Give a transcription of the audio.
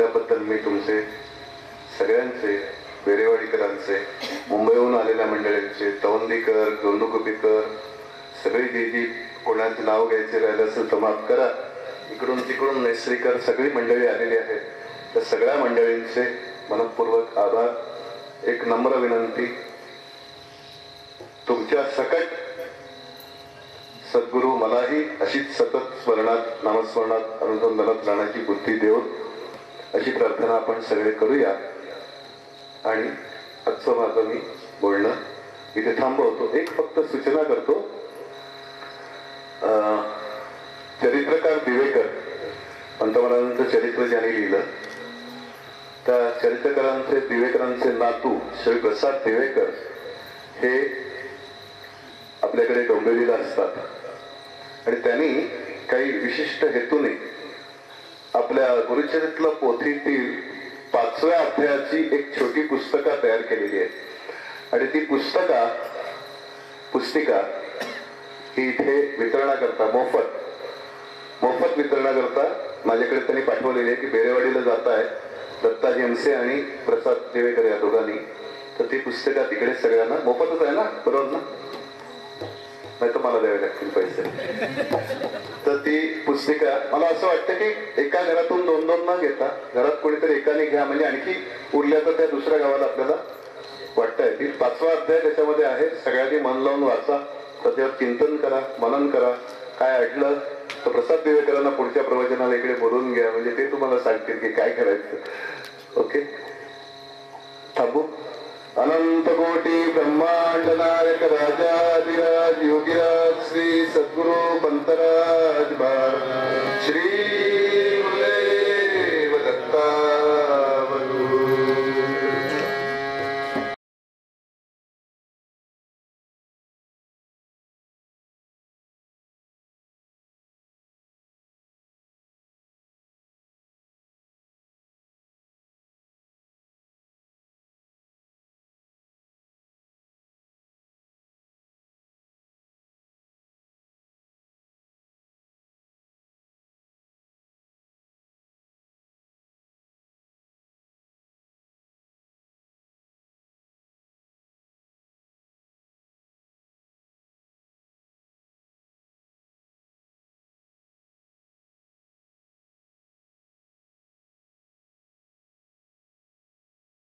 त्याबद्दल मी तुमचे सगळ्यांचे, बेरेवाडीकरांचे, मुंबईहून आलेल्या मंडळींचे, तवंदीकर, गोंडुकुपीकर, सगळी जी कोणाचे नाव घ्यायचे राहिलं असेल तर माफ करा. इकडून तिकडून नैसरीकर सगळी मंडळी आलेली आहेत. त्या सगळ्या मंडळींचे मनपूर्वक आभार. एक नम्र विनंती, तुमच्या सकट सद्गुरू मलाही अशीच सतत स्मरणात, नामस्मरणात, अनुसंधानात राहण्याची बुद्धी देऊन अशी प्रार्थना आपण सगळे करूया. आणि आजचं माझं मी बोलणं इथे थांबवतो. एक फक्त सूचना करतो. चरित्रकार दिवेकर, पंतप्रधानांचं चरित्र ज्यांनी लिहिलं, त्या चरित्रकारांचे, दिवेकरांचे नातू श्री प्रसाद दिवेकर हे आपल्याकडे डोंबिवलीला असतात आणि त्यांनी काही विशिष्ट हेतूने आपल्या गुरुचरित्र पोथीतील 5व्या अध्यायाची एक छोटी पुस्तिका तयार केलेली आहे. आणि ती पुस्तिका ही इथे वितरणाकरता मोफत वितरणाकरता माझ्याकडे त्यांनी पाठवलेली आहे की बेरेवाडीला जात आहे दत्ता जेमसे आणि प्रसाद देवेकर या दोघांनी. तर ती पुस्तिका तिकडे सगळ्यांना मोफतच आहे ना, बरोबर ना? नाही तर मला द्यावे लागतील पैसे. तर ती पुस्तिका मला असं वाटतं की एका घरातून 2-2 न घेता घरात कोणीतरी एकाने घ्या, म्हणजे आणखी उरल्या तर त्या दुसऱ्या गावाला आपल्याला वाटता येतील. 5वा अध्याय त्याच्यामध्ये आहे. सगळ्यांनी मन लावून वाचा, त्याच्यावर चिंतन करा, मनन करा. काय अडलं तर प्रसाद देवेकरांना पुढच्या प्रवचनाला इकडे बोलवून घ्या, म्हणजे ते तुम्हाला सांगतील की काय करायचं. ओके, थांबू. अनंत कोटी ब्रह्मांड नायक राजाधिराज योगीराज श्री सद्गुरु पंतराज श्री